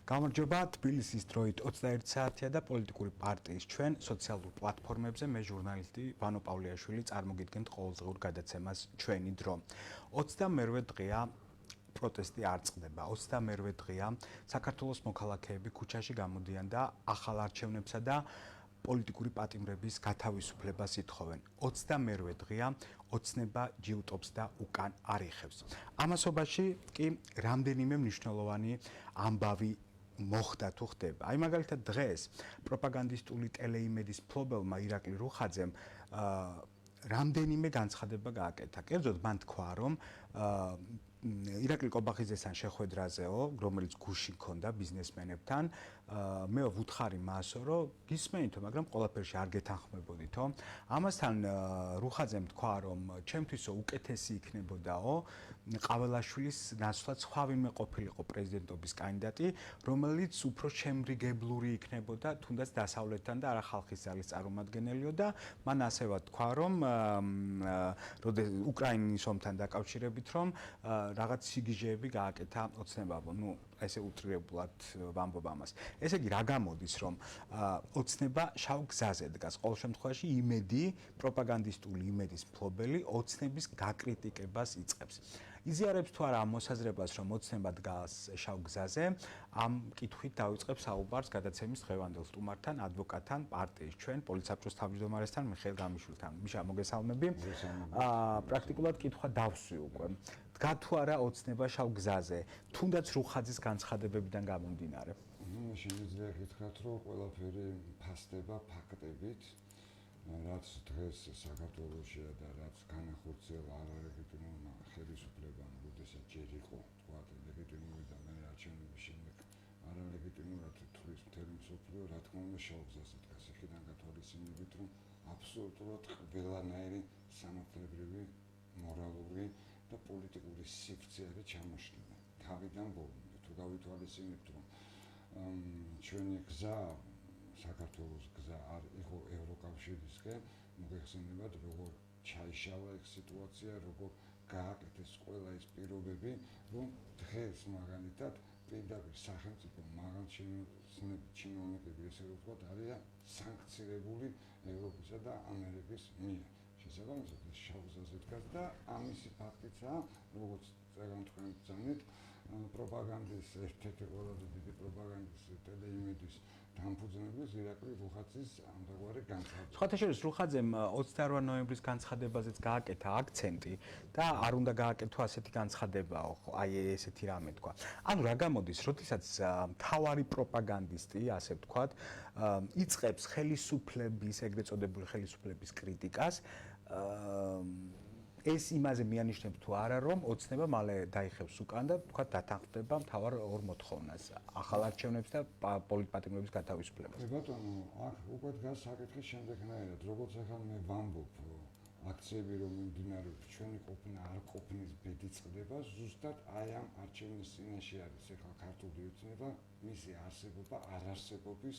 გამარჯობა, თბილისის დროით 21 საათია და პოლიტიკური პარტიის ჩვენ სოციალურ პლატფორმებზე მე ჟურნალისტი ვანო პავლიაშვილი წარმოგიდგენთ ყოველდღიურ გადაცემას ჩვენი დრო. 22-მე დღეა პროტესტი არ წყდება. 22-მე დღეა საქართველოს მოქალაქეები ქუჩაში გამოდიან და ახალ არჩევნებსა და პოლიტიკური პატიმრების გათავისუფლებას ითხოვენ. 22-მე დღეა ოცნება ჯიუტობს და უკან არ იხევს. ამასობაში კი რამდენიმე მნიშვნელოვანი ამბავი მოხდა თუ ხდება. აი მაგალითად დღეს პროპაგანდისტული ტელეიმედის მფლობელმა ირაკლი რუხაძემ რამდენიმე განცხადება გააკეთა. კერძოდ მან თქვა, რომ ირაკლი კობახიძესთან შეხვედრაზეო, რომელიც გუში ჰქონდა ბიზნესმენებთან, მე ვუთხარი მასო, რომ გისმენითო, მაგრამ ყველაფერში არ გეთანხმებოდითო. ამასთან რუხაძემ თქვა, რომ ჩემთვისო უკეთესი იქნებოდაო, ყაველაშვილის ნაცვლად სხვა ვინმე ყოფილიყო პრეზიდენტობის კანდიდატი, რომელიც უფრო შემრიგებლური იქნებოდა, თუნდაც დასავლეთთან და არა ხალხის ძალის წარმომადგენლიო და მან ასევე თქვა, რომ უკრაინის ომთან დაკავშირებით, რომ რაღაც სიგიჟეები გააკეთა ოცნებამ. ნუ ესე უტრირებულად ვამბობ ამას. ესე იგი რა გამოდის, რომ ოცნება შავ გზაზე დგას. ყოველ შემთხვევაში იმედი, პროპაგანდისტული იმედის მფლობელი ოცნების გაკრიტიკებას იწყებს. იზიარებს თუ არა ამ მოსაზრებას, რომ ოცნება დგას შავ გზაზე, ამ კითხვით დავიწყებ საუბარს გადაცემის დღევანდელ სტუმართან, ადვოკატთან, პარტიის ჩვენ, პოლიცსაბჭოს თავმჯდომარესთან, მიხეილ გამიშვილთან. მიშა, მოგესალმები. პრაქტიკულად კითხვა დავსვი უკვე. დგა თუ არა ოცნება შავ გზაზე, თუნდაც რუხაძის განცხადებებიდან გამომდინარე. შეიძლება გითხრათ, რომ ყველაფერი ფასდება ფაქტებით, რაც დღეს საქართველოშია და რაც განახორციელა არალეგიტიმურმა ხელისუფლებამ, როდესაც ჯერ იყო თქვა ლეგიტიმური და მე არჩევნების შემდეგ არალეგიტიმურად თulis მთელი მსოფლიო, რა თქმა უნდა, შავ გზაზე დგას. იქიდან გათვალისწინებით, რომ აბსოლუტურად ყველანაირი სამართლებრივი, მორალური და პოლიტიკური სივრცე არის ჩამოშლილი თავიდან ბოლომდე. თუ გავითვალისწინებთ, რომ ჩვენი გზა, საქართველოს გზა არ იყო ევროკავშირისკენ, მოგეხსენებათ, როგორ ჩაიშალა ეს სიტუაცია, როგორ გააკეთეს ყველა ეს პირობები, რომ დღეს მაგალითად პირდაპირ სახელმწიფო чиновникები, ესე რომ ვთქვათ, არიან სანქცირებული ევროპისა და ამერიკის მიერ. შესაბამისად, ეს შავ გზაზე დგას და ამისი ფაქტიცაა, როგორც წეგან თქვენ ბრძანეთ, პროპაგანდის ერთ-ერთი ყველაზე დიდი პროპაგანდის ტელეიმედის დამფუძნებლის ირაკლი რუხაძის ამგვარი განცხადება. სხვათა შორის რუხაძემ 28 ნოემბრის განცხადებაზეც გააკეთა აქცენტი და არ უნდა გააკეთო ასეთი განცხადებაო, აი ესეთი რამე თქვა. ანუ რა გამოდის, როდესაც მთავარი პროპაგანდისტი, ასე ვთქვათ, იწყებს ხელისუფლების, ეგრეთ წოდებული ხელისუფლების კრიტიკას, ეს იმაზე მიანიშნებს თუ არა, რომ ოცნება მალე დაიხევს უკან და თქვა დათანხმდება მთავარ ორ მოთხოვნას, ახალ არჩევნებს და პოლიტპატიმრების გათავისუფლებას. ბატონო, აქ უკვე დგას საკითხი შემდეგნაირად, როგორც ახლა მე ვამბობ, აქციები რომ მიმდინარეობს, ჩვენი ყოფნა არ ყოფნის ბედი წყდება, ზუსტად აი ამ არჩევნის წინაშე არის ახლა ქართული ოცნება, მისი არსებობა არარსებობის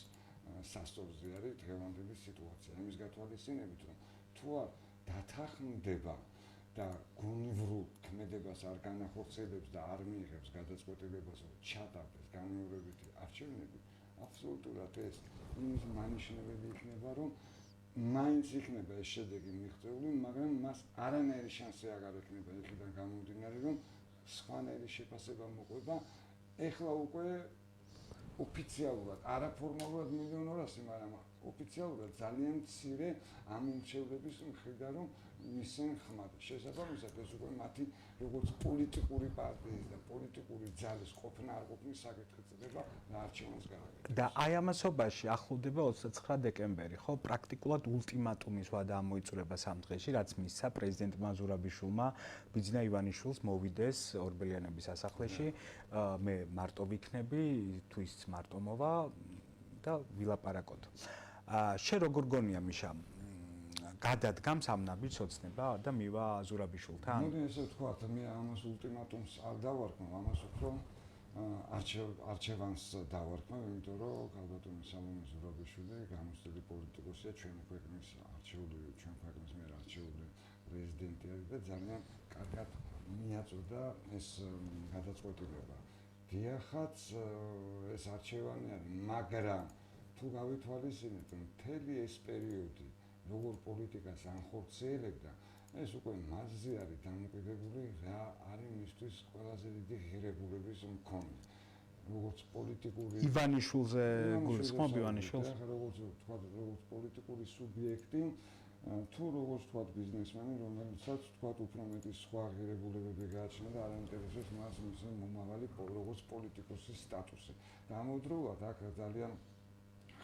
სასწორზე არის დღევანდელი სიტუაცია. იმის გათვალისწინებით, რომ თუ არ დათანხმდება და გონივრულ ქმედებას არ განახორციელებს და არ მიიღებს გადაწყვეტილებას, რომ ჩატარდეს განმეორებითი არჩევნები, აბსოლუტურად ეს იმის მანიშნებელი იქნება, რომ მაინც იქნება ეს შედეგი მიღწეული, მაგრამ მას არანაირი შანსი აღარ ექნება იქიდან გამომდინარე, რომ სხვანაირი შეფასება მოყვება. ეხლა უკვე ოფიციალურად, არაფორმალურად 1,200,000, მაგრამ ოფიციალურად ძალიან მცირე ამ უმრჩევლების მხრიდან რომ მისცენ ხმა. შესაბამისად, ეს უკვე მათი როგორც პოლიტიკური პარტიის და პოლიტიკური ძალის ყოფნა არ ყოფნის საკითხი წდება და არჩევნებს გააკეთებს. და აი ამასობაში ახლოვდება 29 დეკემბერი, ხო? პრაქტიკულად ულტიმატუმის ვადა ამოიწურება სამ დღეში, რაც მისცა პრეზიდენტმა ზურაბიშვილმა ბიძინა ივანიშვილს მოვიდეს ორბელიანების სასახლეში. მე მარტო ვიქნები, თუ ის მარტო მოვა და ვილაპარაკოთ. შენ როგორ გონია, მიშა? გადადგამს ამ ნაბიჯს ოცნება და მივა ზურაბიშვილთან? მოდი ესე ვთქვათ, მე ამას ულტიმატუმს არ დავარქმევ, ამას უფრო არჩევანს დავარქმევ, იმიტომ რომ ქალბატონი სალომე ზურაბიშვილი გამოცდილი პოლიტიკოსია, ჩვენი ქვეყნის არჩეული, ჩვენ ქვეყნის მიერ არჩეული პრეზიდენტი არის და ძალიან კარგად მიაწოდა ეს გადაწყვეტილება. დიახაც ეს არჩევანი არის, მაგრამ თუ გავითვალისწინებთ მთელი ეს პერიოდი როგორ პოლიტიკას ანხორციელებდა, ეს უკვე მასზე არის დამოკიდებული რა არის მისთვის ყველაზე დიდი ღირებულების მქონე. როგორც პოლიტიკური ივანიშვილზე გულისხმობ ივანიშვილს? როგორც თქვა, როგორც პოლიტიკური სუბიექტი, თუ როგორც თქვა ბიზნესმენი, რომელსაც თქვა უფრო მეტი სხვა ღირებულებები გააჩნია და არ აინტერესებს მას მისი მომავალი როგორც პოლიტიკოსის სტატუსი. დამოუკიდებლად აქ ძალიან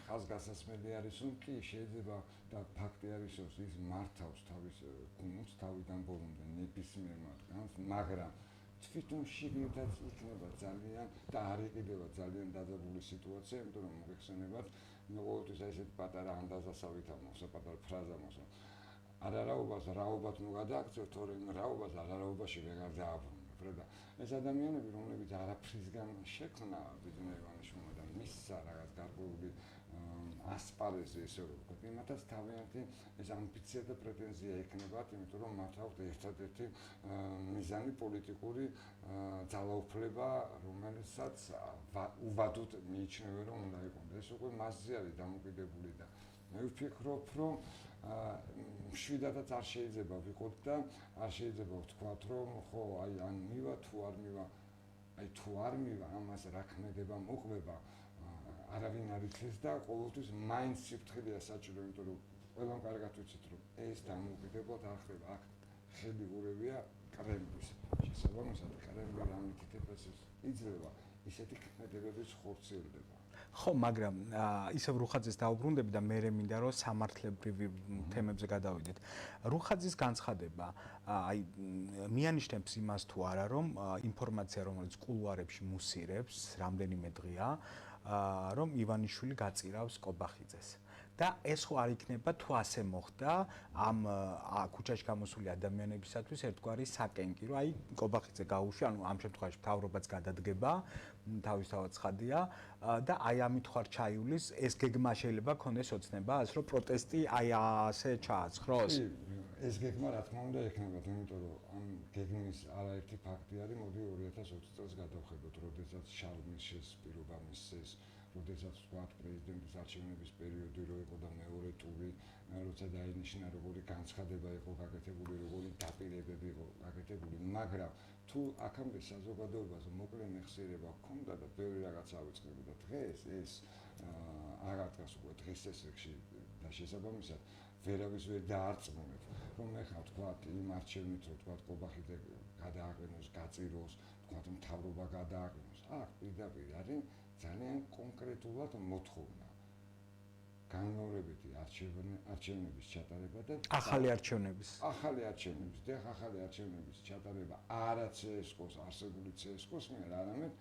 ხაზგასასმელი არის, რომ კი შეიძლება და ფაქტი არის, რომ ის მართავს თავის გუნდს თავიდან ბოლომდე ნებისმიერ მათგანს, მაგრამ თვითონ შიგნითაც იქნება ძალიან და არ იყიდება ძალიან დაძაბული სიტუაცია, იმიტომ რომ მოგეხსენებათ, ყოველთვის ესეთი პატარა ანდაზასავით ამოსა, პატარა ფრაზა მოსა. არარაობას რაობად მოგადააქცევ, თორემ რაობას არარაობაში ვეღარ დააბრუნებ, რა და ეს ადამიანები, რომლებიც არაფრისგან შექმნა ბიძინა ივანიშვილმა და მისცა რაღაც გარკვეული ასპარეზი ესე რომ ვთქვათ, იმათაც თავიანთი ეს ამბიცია და პრეტენზია ექნებათ, იმიტომ რომ მათ აქვთ ერთადერთი მიზანი პოლიტიკური ძალაუფლება, რომელსაც უბადოდ მიიჩნევენ, რომ უნდა იყოს. ეს უკვე მასზე არის დამოკიდებული და მე ვფიქრობ, რომ მშვიდადაც არ შეიძლება ვიყოთ და არ შეიძლება ვთქვათ, რომ ხო, აი ან მივა თუ არ მივა, აი თუ არ მივა, ამას რა ქმედება მოყვება. არავინ არ იცის და ყოველთვის მაინც სიფრთხილეა საჭირო, იმიტომ რომ ყველამ კარგად ვიცით, რომ ეს დამოუკიდებლად არ ხდება. აქ ხელი ურევია კრემლის. შესაბამისად, კრემლი რამითი თეფასის იძლევა, ისეთი ქმედებების ხორციელდება. ხო, მაგრამ ისევ რუხაძეს დაუბრუნდები და მე მინდა რომ სამართლებრივი თემებზე გადავიდეთ. რუხაძის განცხადება აი მიანიშნებს იმას თუ არა, რომ ინფორმაცია, რომელიც კულუარებში მუსირებს რამდენიმე დღეა, რომ ივანიშვილი გაწირავს კობახიძეს. და ეს ხო არ იქნება თუ ასე მოხდა ამ ქუჩაში გამოსული ადამიანებისათვის ერთგვარი საკენკი, რომ აი კობახიძე გაუშვი, ანუ ამ შემთხვევაში მთავრობაც გადადგება, თავისთავად ცხადია და აი ამით ხარ ჩაივლის ეს გეგმა შეიძლება ქონდეს ოცნება, ასე რომ პროტესტი აი ასე ჩააცხროს. ეს გეგმა რა თქმა უნდა ექნება, იმიტომ რომ ამ გეგმის არაერთი ფაქტი არის, მოდი 2020 წელს გადავხედოთ, როდესაც შარლ მიშელის პირობა მისცეს, როდესაც თქვა პრეზიდენტის არჩევნების პერიოდი რო იყო და მეორე ტური, როცა დაინიშნა როგორი განცხადება იყო გაკეთებული, როგორი დაპირებები იყო გაკეთებული, მაგრამ თუ აქამდე საზოგადოებას მოკლე მეხსიერება ჰქონდა და ბევრი რაღაც ავიწყებდა და დღეს ეს აღარ დგას უკვე დღეს წესრიგში და შესაბამისად ვერავის ვერ დაარწმუნებს, რომ ეხლა თქვა იმ არჩევნით რო თქვა კობახიძე გადააყენოს, გაწიროს, თქვა მთავრობა გადააყენოს, აქ პირდაპირ არის ძალიან კონკრეტულად მოთხოვნა. განმეორებითი არჩევნების ჩატარება და ახალი არჩევნების და ახალი არჩევნების ჩატარება არა CSKO-ს, არსებული CSKO-ს მიერ, არამედ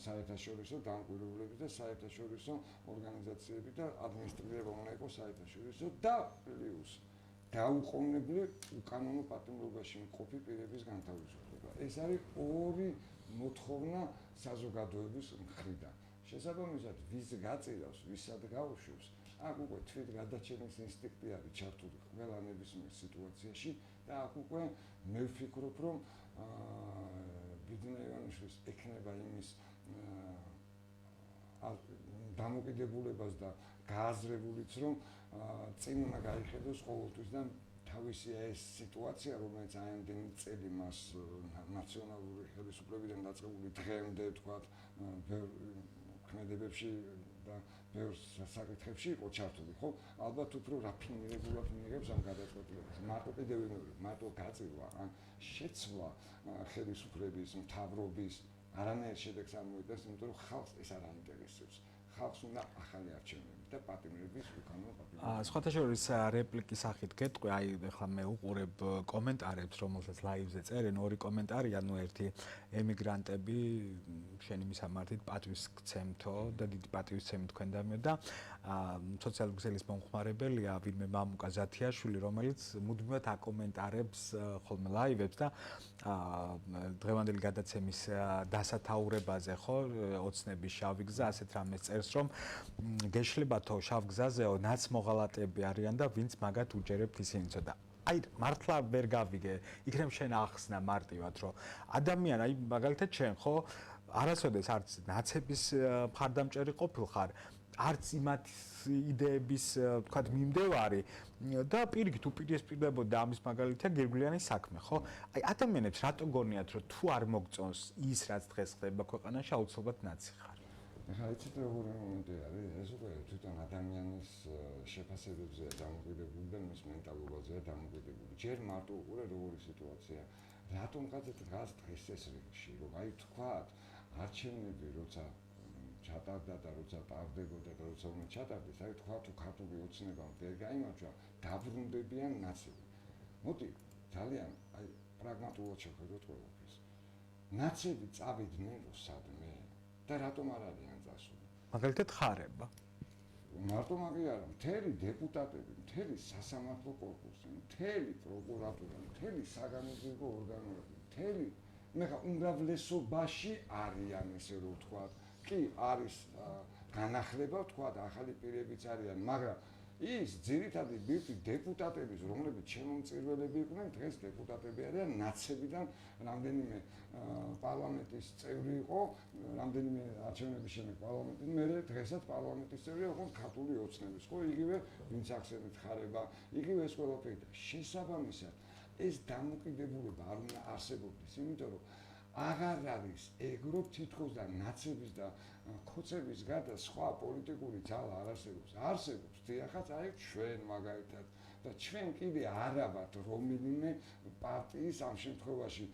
საერთაშორისო დამკვირვებლების და საერთაშორისო ორგანიზაციები და ადმინისტრირება უნდა იყოს საერთაშორისო და პლუს დაუყოვნებლივ უკანონო პატიმრობაში მყოფი პირების განთავისუფლება. ეს არის ორი მოთხოვნა საზოგადოების მხრიდან. შესაბამისად, ვის გაწირავს, ვისად გაუშვებს, აქ უკვე თვით გადაჩენის ინსტინქტი არის ჩართული ყველა ნებისმიერ სიტუაციაში და აქ უკვე მე ვფიქრობ, რომ ბიძინა ივანიშვილის ექნება იმის დამოკიდებულებას და გააზრებულიც, რომ წინ უნდა გაიხედოს ყოველთვის და თავისი ეს სიტუაცია, რომელიც ამდენი წელი მას ნაციონალური ხელისუფლებიდან დაწყებული დღემდე თქვათ ქმედებებში და ბევრ საკითხებში იყო ჩართული, ხო? ალბათ უფრო რაფინირებულად მიიღებს ამ გადაწყვეტილებას. მარტო კიდევ ვიმეორებ, მარტო გაწირვა, ან შეცვლა ხელისუფლების, მთავრობის არანაირ შედეგს არ მოიტანს, იმიტომ რომ ხალხს ეს არ აინტერესებს. ხალხს უნდა ახალი არჩევნები და პატიმრების უკანონო პატიმრები. სხვათა შორის რეპლიკის სახით გეტყვი, აი ეხლა მე უყურებ კომენტარებს, რომელსაც ლაივზე წერენ, ორი კომენტარი, ანუ ერთი ემიგრანტები შენი მისამართით პატივისცემთო და დიდი პატივისცემი თქვენდამე და სოციალური გზელის მომხმარებელია ვინმე მამუკა ზათიაშვილი, რომელიც მუდმივად აკომენტარებს ხოლმე ლაივებს და დღევანდელი გადაცემის დასათაურებაზე ხო ოცნების შავი გზა ასეთ რამეს წერს, რომ გეშლებათო შავ გზაზეო ნაცმოღალატეები არიან და ვინც მაგათ უჯერებთ ისინიცო და აი მართლა ვერ გავიგე იქნებ შენ ახსნა მარტივად რომ ადამიანი აი მაგალითად შენ ხო არასოდეს არც ნაცების მხარდამჭერი ყოფილხარ, არც იმათ იდეების თქვათ მიმდევარი და პირიქით უპირისპირდებოდა ამის მაგალითია გირგვლიანის საქმე, ხო? აი ადამიანებს რატო გონიათ, რომ თუ არ მოგწონს ის, რაც დღეს ხდება ქვეყანაში, აუცილებლად ნაცი ხარ? ეხლა იცით როგორი მომენტი არის, ეს უკვე თვითონ ადამიანის შეფასებებზეა დამოკიდებული და მის მენტალობაზეა დამოკიდებული. ჯერ მარტო უყურე როგორი სიტუაცია, რატომ კაცი დღეს ეს რიგში, რომ აი თქვათ არჩევნები როცა ჩატარდა და როცა ტარდებოდა და როცა უნდა ჩატარდეს, აი თქვა თუ ქართული ოცნებამ ვერ გაიმარჯვა, დაბრუნდებიან ნაცები. მოდი ძალიან აი პრაგმატულად შევხედოთ ყველაფერს. ნაცები წავიდნენ რომ სადმე და რატომ არ არიან წასული? მაგალითად ხარება. მარტო მაგი არა, მთელი დეპუტატები, მთელი სასამართლო კორპუსი, მთელი პროკურატურა, მთელი საგამოძიებო ორგანოები, მთელი მეხა უმრავლესობაში არიან ესე რომ ვთქვა, კი არის განახლება ვთქვა, ახალი პირებიც არიან, მაგრამ ის ძირითადი ბირთვი დეპუტატების, რომლებიც შემომწირველები იყვნენ, დღეს დეპუტატები არიან ნაცებიდან, რამდენიმე პარლამენტის წევრი იყო, რამდენიმე არჩევნების შემდეგ პარლამენტის მერე დღესაც პარლამენტის წევრი იყო ქართული ოცნების, ხო, იგივე ვინც ახსენეთ ხარება, იგივე ეს ყველაფერი და შესაბამისად ეს დამოკიდებულება არ უნდა არსებობდეს, იმიტომ რომ აღარ არის ეგრობ თითქოს და ნაცების და ქოცების გარდა სხვა პოლიტიკური ძალა არ არსებობს. არსებობს დიახაც აი ჩვენ მაგალითად და ჩვენ კიდე არა ვართ რომელიმე პარტიის ამ შემთხვევაში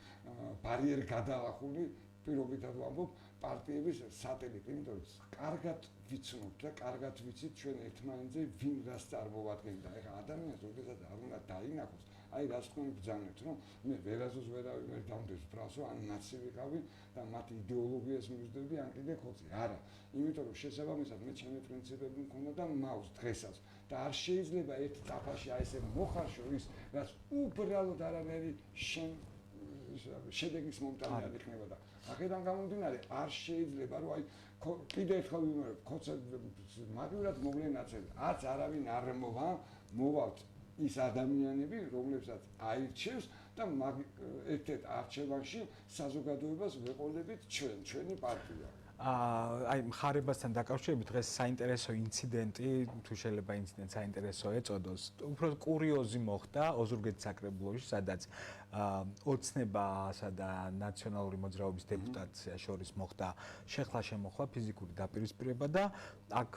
ბარიერი გადალახული პირობითად ვამბობ პარტიების სატელიტი, იმიტომ რომ კარგად ვიცნობთ და კარგად ვიცით ჩვენ ერთმანეთზე ვინ რას წარმოვადგენდა. ეხლა ადამიანს როდესაც არ უნდა დაინახოს, აი რას თქვენ ბრძანებთ, რომ მე ვერაზოს ვერ დამდეს ბრალს, რომ ან ნაცი ვიყავი და მათ იდეოლოგიას მივსდები, ან კიდე ხოცი. არა, იმიტომ რომ შესაბამისად მე ჩემი პრინციპები მქონდა და მაქვს დღესაც და არ შეიძლება ერთ წაფაში აი ესე მოხარშო ის, რაც უბრალოდ არანაირი შედეგის მომტანი არ იქნება და აქედან გამომდინარე არ შეიძლება რომ აი კიდე ერთხელ ვიმეორებ, ქოცებს მაგივრად მოვლენაცები, არც არავინ არ მოვალთ ის ადამიანები, რომლებსაც აირჩევს და ერთ-ერთ არჩევანში საზოგადოებას ვეყოლებით ჩვენი პარტია. აი მხარებასთან დაკავშირებით დღეს საინტერესო ინციდენტი, თუ შეიძლება ინციდენტ საინტერესო ეწოდოს, უფრო კურიოზი მოხდა ოზურგეთის საკრებულოში, სადაც ოცნებასა და ნაციონალური მოძრაობის დეპუტატს შორის მოხდა შეხლა-შემოხლა, ფიზიკური დაპირისპირება და აქ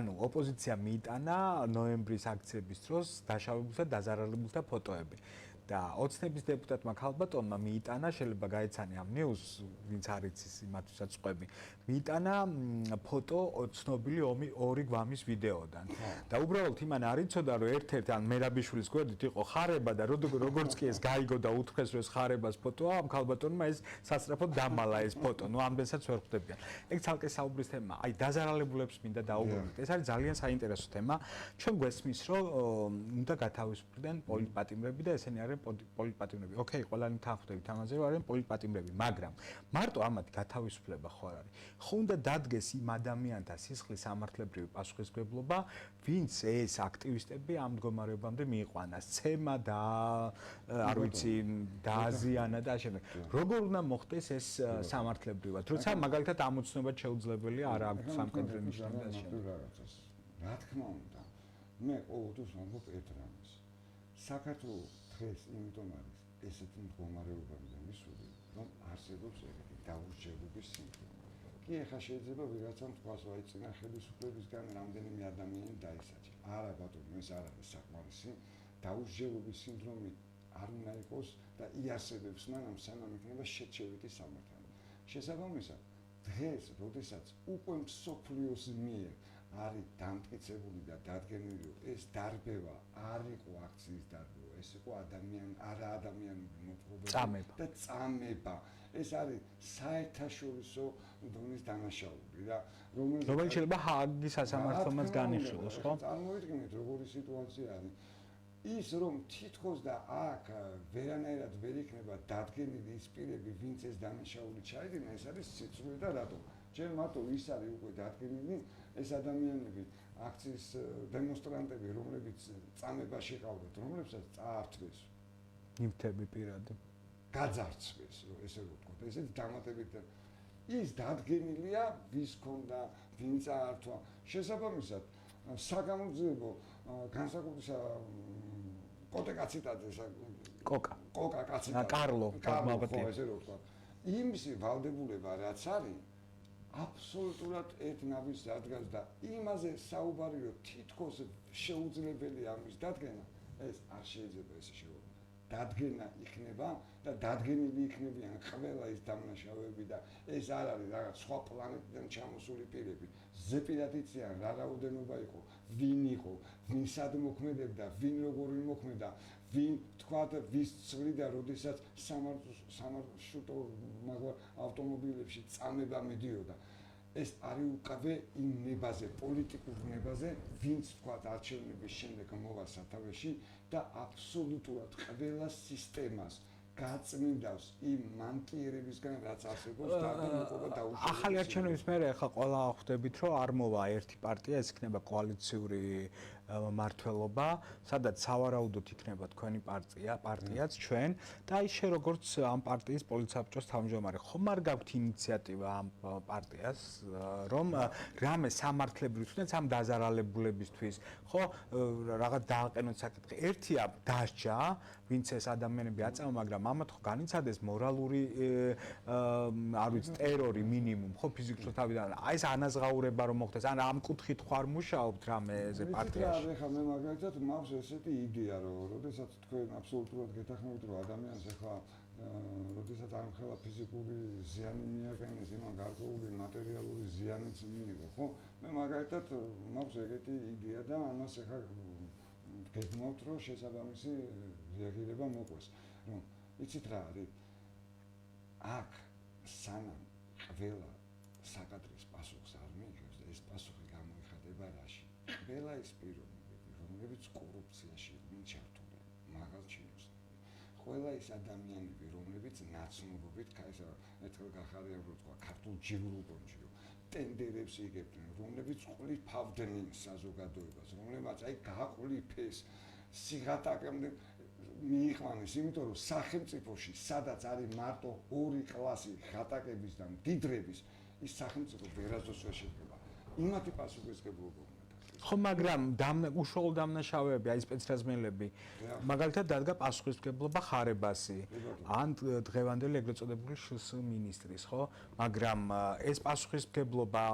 ანუ ოპოზიცია მიიტანა ნოემბრის აქციების დროს დაშავებულთა და დაზარალებულთა ფოტოები. და ოცნების დეპუტატმა ქალბატონმა მიიტანა, შეიძლება გაეცანი ამ ნიუს, ვინც არ იცის იმათვისაც ყვები, მიიტანა ფოტო ცნობილი ორი გვამის ვიდეოდან. და უბრალოდ იმან არ იცოდა, რომ ერთ-ერთი ან მერაბიშვილის გვერდით იყო ხარება და როგორც კი ეს გაიგო და უთხრეს, რომ ეს ხარებას ფოტოა, ამ ქალბატონმა ეს სასწრაფოდ დამალა ეს ფოტო. ნუ ამდენსაც ვერ ხვდებიან. ეგ ცალკე საუბრის თემა. აი დაზარალებულებს მინდა დაუბრუნდეთ. ეს არის ძალიან საინტერესო თემა. ჩვენ გვესმის, რომ უნდა გათავისუფლდნენ პოლიტპატიმრები და ესენი არიან პოლიტპატიმრები. ოკეი, ყველანი თანხმდებით ამაზე, რომ არიან პოლიტპატიმრები, მაგრამ მარტო ამათი გათავისუფლება ხო არ არის. ხო უნდა დადგეს იმ ადამიანთა სისხლის სამართლებრივი პასუხისმგებლობა, ვინც ეს აქტივისტები ამ მდგომარეობამდე მიიყვანა, სცემა და არ ვიცი, დააზიანა და ამავდროულად. როგორ უნდა მოხდეს ეს სამართლებრივად, როცა მაგალითად ამოცნობად შეუძლებელია არა აქვს სამხედრო ნიშანი და შემდეგ. რა თქმა უნდა, მე ყოველთვის ვამბობ ერთ რამეს. საქართველოს დღეს იმიტომ არის ესეთი მდგომარეობამდე მისული, რომ არსებობს ეგეთი დაუსჯელობის სინდრომი. კი, ახლა შეიძლება ვიღაცამ თქვას, რომ აი წინა ხელისუფლებისგან რამდენიმე ადამიანი დაისაჯა. არა ბატონო, ეს არ არის საკმარისი. დაუსჯელობის სინდრომი არ უნდა იყოს და იარსებებს მანამ სანამ იქნება შეჩევითი სამართალი. შესაბამისად, დღეს, როდესაც უკვე მსოფლიოს მიერ არის დამტკიცებული და დადგენილი, რომ ეს დარბევა არ იყო აქციის დარბევა, ეს იყო ადამიანური მოთხრობები და წამება. ეს არის საერთაშორისო დონის დანაშაული და რომელიც შეიძლება ჰააგის სასამართლომაც განიხილოს, ხო? წარმოვიდგინეთ, როგორი სიტუაცია არის. ის რომ თითქოს და აქ ვერანაირად ვერ იქნება დადგენილი ის პირები, ვინც ეს დანაშაული ჩაიდინა, ეს არის სიცრუე და რატომ? ჯერ მარტო ის არის უკვე დადგენილი, ეს ადამიანები, აქციის დემონსტრანტები, რომლებიც წამებაში ყავდათ, რომლებსაც წაართვეს ნივთები პირადი. გაძარცვეს, ესე რომ ვთქვათ, ესეც დამატებით ის დადგენილია ვის ქონდა, ვინ წაართვა. შესაბამისად, საგამოძიებო განსაკუთრებისა კოტე კაციტაძეს კოკა კაციტაძე კარლო ესე რომ ვთქვა. იმისი ვალდებულება რაც არის აბსოლუტურად ერთნავის დადგას და იმაზე საუბარი რომ თითქოს შეუძლებელია ამის დადგენა, ეს არ შეიძლება ესე შეუძლია. დადგენა იქნება და დადგენილი იქნებიან ყველა ის დამნაშავეები და ეს არ არის რაღაც სხვა პლანეტიდან ჩამოსული პირები. ზეპირად იციან რა რაოდენობა იყო, ვინ იყო, ვინ სად მოქმედებდა, ვინ როგორი მოქმედა, ვინ თქვა და ვის წვლიდა, როდესაც სამარშრუტო მაგარ ავტომობილებში წამება მიდიოდა. ეს არის უკავე იმ ნებაზე, პოლიტიკურ ნებაზე, ვინც თქვა არჩევნების შემდეგ მოვა სათავეში და აბსოლუტურად ყველა სისტემას გაწმინდავს იმ მანკიერებისგან, რაც არსებობს დაგვიყოფა დაუშვებელია. ახალი არჩევნების მერე ახლა ყველა ხვდებით, რომ არ მოვა ერთი პარტია, ეს იქნება კოალიციური მართლობა, სადაც სავარაუდოდ იქნება თქვენი პარტიაც ჩვენ და აი შე როგორც ამ პარტიის პოლიტსაბჭოს თავმჯდომარე, ხომ არ გაქვთ ინიციატივა ამ პარტიას, რომ რამე სამართლებრივ თუნდაც ამ დაზარალებულებისთვის, ხო, რაღაც დააყენოთ საკითხი. ერთია დასჯა, ვინც ეს ადამიანები აწამა, მაგრამ ამათ ხო განიცადეს მორალური არ ვიცი ტერორი მინიმუმ, ხო, ფიზიკურად თავიდან. აი ეს ანაზღაურება რომ მოხდეს, ან ამ კუთხით ხო არ მუშაობთ რამეზე პარტიაში? ეხლა მე მაგალითად მაქვს ესეთი იდეა, რომ როდესაც თქვენ აბსოლუტურად გეთანხმებით, რომ ადამიანს ეხლა როდესაც ამ ხელა ფიზიკური ზიანი მიაყენეს, იმან გარკვეული მატერიალური ზიანიც მიიღო, ხო? მე მაგალითად მაქვს ეგეთი იდეა და ამას ეხლა გეგმავთ, რომ შესაბამისი რეაგირება მოყვეს. რომ იცით რა არის? აქ სანამ ყველა საკადრის პასუხს არ მიიღებს და ეს პასუხი გამოიხადება რაში? ყველა ის პიროვნებები, რომლებიც კორუფციაში იყვნენ ჩართულები, მაღალ ჩინოსნები. ყველა ის ადამიანები, რომლებიც ნაცნობობით, ერთხელ გახარია რომ თქვა, ქართულ ჯიბრუპონჯიო, ტენდერებს იგებდნენ, რომლებიც ყლიფავდნენ საზოგადოებას, რომლებიც აი გააყლიფეს სიღატაკემდე მიიყვანეს, იმიტომ რომ სახელმწიფოში, სადაც არის მარტო ორი კლასი ღატაკების და მდიდრების, ის სახელმწიფო ვერასდროს ვერ შედგება. იმათი პასუხისმგებლობა ხო, მაგრამ უშუალო დამნაშავეები, აი სპეცრაზმელები, მაგალითად დადგა პასუხისმგებლობა ხარებასი, ან დღევანდელი ეგრეთ წოდებული შს მინისტრის, ხო? მაგრამ ეს პასუხისმგებლობა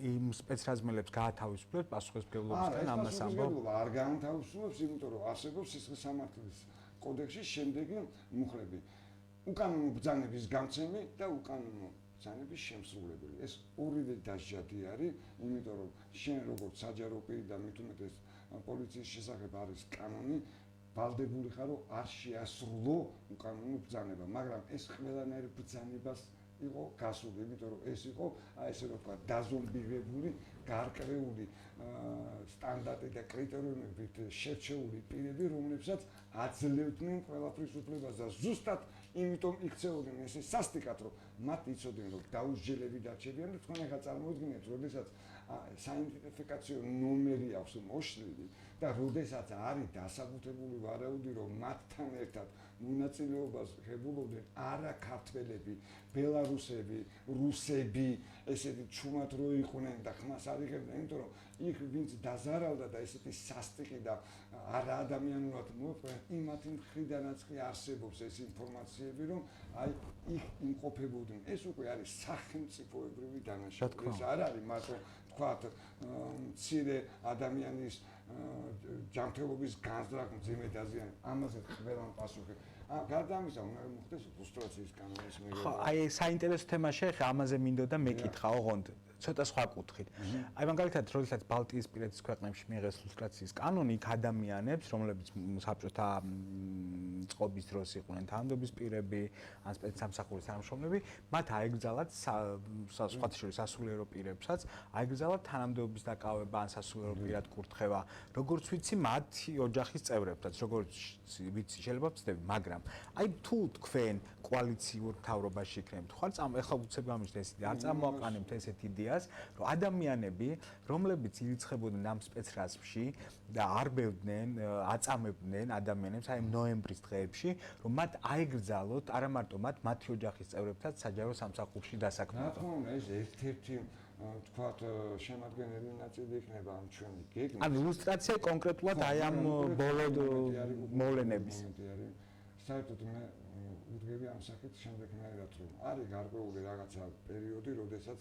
იმ სპეცრაზმელებს გაათავისუფლებს პასუხისმგებლობისგან ამას ამბობ? არ გაათავისუფლებს, იმიტომ რომ არსებობს სისხლის სამართლის კოდექსში შემდეგი მუხლები. უკანონო ბრძანების გამცემი და უკანონო ბრძანების შემსრულებელი. ეს ორივე დასჯადი არის, იმიტომ რომ შენ როგორც საჯარო პირი და მით უმეტეს პოლიციის შესახებ არის კანონი, ვალდებული ხარ რომ არ შეასრულო უკანონო ბრძანება, მაგრამ ეს ყველანაირ ბრძანებას იყო გასული, იმიტომ რომ ეს იყო, აი ესე რომ ვთქვა, დაზომბირებული, გარკვეული სტანდარტი და კრიტერიუმებით შერჩეული პირები, რომლებსაც აძლევდნენ ყველაფრის უფლებას და ზუსტად იმიტომ იქცეოდნენ ესე სასტიკად, რომ მათ იცოდნენ, რომ დაუსჯელები დარჩებიან და თქვენ ახლა წარმოიდგინეთ, როდესაც საიდენტიფიკაციო ნომერი აქვს მოშლილი და როდესაც არის დასაბუთებული ვარაუდი, რომ მათთან ერთად მონაწილეობას ღებულობდნენ არა ქართველები, ბელარუსები, რუსები, ესეთი ჩუმად რო იყვნენ და ხმას არ იღებდნენ, იმიტომ რომ იქ ვინც დაზარალდა და ესეთი სასტიკი და არა ადამიანურად მოყვება, იმათი მხრიდანაც კი არსებობს ეს ინფორმაციები, რომ აი იქ იმყოფებოდნენ. ეს უკვე არის სახელმწიფოებრივი დანაშაული. ეს არ არის მარტო თქვათ მცირე ადამიანის ჯანმრთელობის განზრახ მძიმე დაზიანება. ამაზე ყველამ პასუხი. გარდა ამისა, უნდა მოხდეს ლუსტრაციის კანონის მიღება. ხო, აი საინტერესო თემა შეეხე, ამაზე მინდოდა მეკითხა, ოღონდ ცოტა სხვა კუთხით. აი მაგალითად, როდესაც ბალტიისპირეთის ქვეყნებში მიიღეს ლუსტრაციის კანონი, იქ ადამიანებს, რომლებიც საბჭოთა წყობის დროს იყვნენ თანამდებობის პირები, ან სპეცსამსახურის თანამშრომლები, მათ აეგზალათ სხვათა შორის სასულიერო პირებსაც, აეგზალათ თანამდებობის დაკავება ან სასულიერო პირად კურთხევა, როგორც ვიცი, მათი ოჯახის წევრებსაც, როგორც ვიცი, შეიძლება ვცდები, მაგრამ აი თუ თქვენ კოალიციურ მთავრობაში იქნებით, ხარ ეხლა უცებ გამიშთ ეს იდეა, არ წამოაყენებთ ესეთი იდეა ფუნქციას, რომ ადამიანები, რომლებიც ირიცხებოდნენ ამ სპეცრაზმში და არ ბევდნენ, აწამებდნენ ადამიანებს აი ნოემბრის დღეებში, რომ მათ აეგრძალოთ არა მარტო მათი ოჯახის წევრებსაც საჯარო სამსახურში დასაქმება. რა თქმა უნდა, ეს ერთ-ერთი თქვათ შემადგენელი ნაწილი იქნება ამ ჩვენი გეგმის. ანუ ილუსტრაცია კონკრეტულად აი ამ ბოლო მოვლენების. საერთოდ მე ვუდგები ამ საკითხს შემდეგნაირად, რომ არის გარკვეული რაღაცა პერიოდი, როდესაც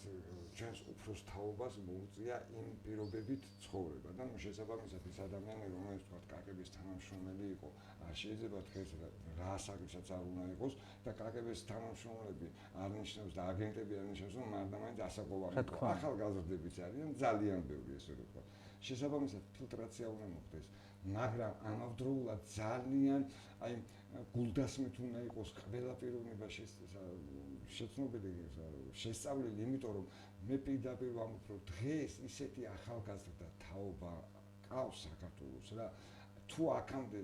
ჩვენს უფროს თაობას მოუწია იმ პირობებით ცხოვრება და შესაბამისად ის ადამიანი, რომელიც თქვათ კაკების თანამშრომელი იყო, არ შეიძლება დღეს რა საკითხსაც არ უნდა იყოს და კაკების თანამშრომლები არ ნიშნავს და აგენტები არ ნიშნავს, რომ მარტო ასაკოვანი იყო. ახალგაზრდებიც არიან ძალიან ბევრი, ესე რომ ვთქვათ. შესაბამისად ფილტრაცია უნდა მოხდეს, მაგრამ ამავდროულად ძალიან აი გულდასმით უნდა იყოს ყველა პიროვნება შეცნობილი შესწავლილი, იმიტომ რომ მე პირდაპირ ვამბობ, რომ დღეს ისეთი ახალგაზრდა თაობა ყავს საქართველოს რა, თუ აქამდე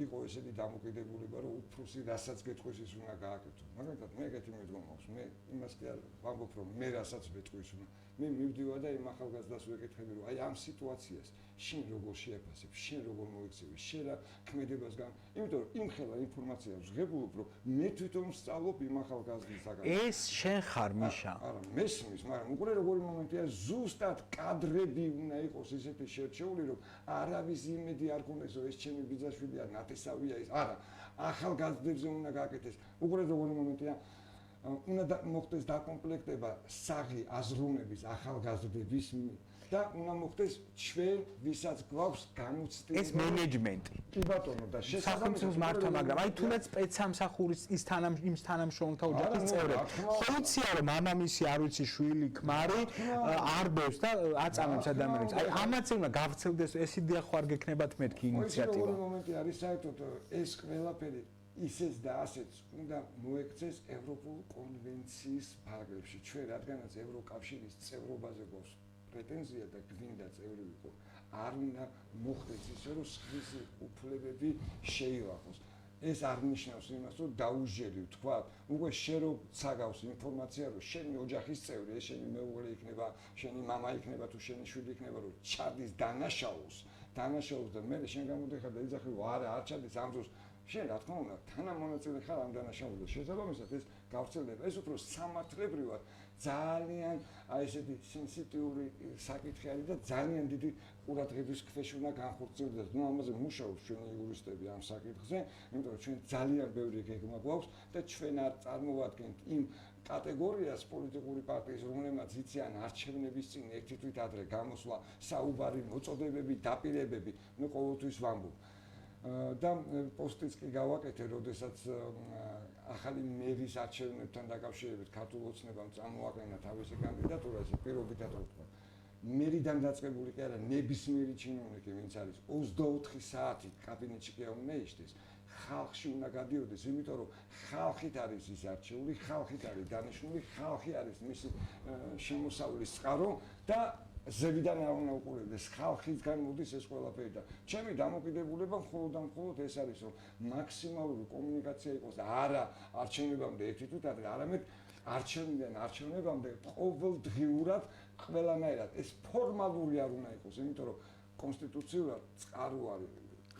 იყო ესეთი დამოკიდებულება, რომ უფროსი რასაც გეტყვის ის უნდა გააკეთო. მაგალითად, მე ეგეთი მიდგომა მაქვს, მე იმას კი არ ვამბობ, რომ მე რასაც ვეტყვის უნდა. მე მივდივარ და იმ ახალგაზრდას ვეკითხები, რომ აი ამ სიტუაციას შენ როგორ შეაფასებ, შენ როგორ მოიქცევი, შენ რა ქმედებას გან, იმიტომ რომ იმ ხელა ინფორმაციას ვღებულობ, რომ მე თვითონ ვსწავლობ იმ ახალგაზრდისაგან. ეს შენ ხარ მიშა? არა, მესმის, მაგრამ უკვე როგორი მომენტია, ზუსტად კადრები უნდა იყოს ისეთი შერჩეული, რომ არავის იმედი არ ქონდეს, რომ ეს ჩემი ბიძაშვილია, ნათესავია ის. არა, ახალგაზრდებზე უნდა გააკეთეს. უკვე როგორი მომენტია, უნდა მოხდეს დაკომპლექტება საღი აზროვნების ახალგაზრდების და უნდა მოხდეს ჩვენ ვისაც გვაქვს გამოცდილება ეს მენეჯმენტი. კი ბატონო და სახელმწიფოს მართვა, მაგრამ აი თუნდაც სპეცსამსახურის ის თანამშრომელთა ოჯახის წევრები. ხოცია რომ მამამისი არ ვიცი შვილი, ქმარი არ ბევს და აწამებს ადამიანებს. აი ამაც უნდა გავრცელდეს ეს იდეა ხო არ გექნებათ მეთქი ინიციატივა. ორი მომენტი არის საერთოდ ეს ყველაფერი ისეც და ასეც უნდა მოექცეს ევროპულ კონვენციის ფარგლებში. ჩვენ რადგანაც ევროკავშირის წევრობაზე გვაქვს პრეტენზია და გვინდა წევრი ვიყო, არ უნდა მოხდეს ისე, რომ სხვისი უფლებები შეილახოს. ეს არ ნიშნავს იმას, რომ დაუჟელი ვთქვა, უკვე შენ რო ცაგავს ინფორმაცია, რომ შენი ოჯახის წევრი, ეს შენი მეუღლე იქნება, შენი მამა იქნება თუ შენი შვილი იქნება, რომ ჩადის დანაშაულს და მე შენ გამოდიხარ და იძახი, რომ არა, არ ჩადის ამ დროს შენ რა თქმა უნდა თანამონაწილე ხარ ამ დანაშაულზე. შესაბამისად ეს გავრცელდება, ეს უფრო სამართლებრივად ძალიან აი ესეთი სენსიტიური საკითხი არის და ძალიან დიდი ყურადღების ქვეშ უნდა განხორციელდეს. ნუ ამაზე მუშაობს ჩვენი იურისტები ამ საკითხზე, იმიტომ რომ ჩვენ ძალიან ბევრი გეგმა გვაქვს და ჩვენ არ წარმოვადგენთ იმ კატეგორიას პოლიტიკური პარტიის, რომელმაც იციან არჩევნების წინ ერთი თვით ადრე გამოსვლა, საუბარი, მოწოდებები, დაპირებები, ნუ ყოველთვის ვამბობ. და პოსტიც კი გავაკეთე, როდესაც ახალი მერის არჩევნებთან დაკავშირებით ქართულ ოცნებამ წამოაყენა თავისი კანდიდატურა, ეს პირობითად რო ვთქვა. მერიდან დაწყებული კი არა, ნებისმიერი ჩინოვნიკი, ვინც არის 24 საათი კაბინეტში კი უნდა იშდეს. ხალხში უნდა გადიოდეს, იმიტომ რომ ხალხით არის ის არჩეული, ხალხით არის დანიშნული, ხალხი არის მისი შემოსავლის წყარო და ზევიდან არ უნდა უყურებდეს, ხალხისგან მოდის ეს ყველაფერი და ჩემი დამოკიდებულება მხოლოდ და მხოლოდ ეს არის, რომ მაქსიმალური კომუნიკაცია იყოს და არა არჩევნებამდე ერთი თვით ადრე, არამედ არჩევნიდან არჩევნებამდე ყოველდღიურად ყველანაირად ეს ფორმალური არ უნდა იყოს, იმიტომ რომ კონსტიტუციურად წყარო არის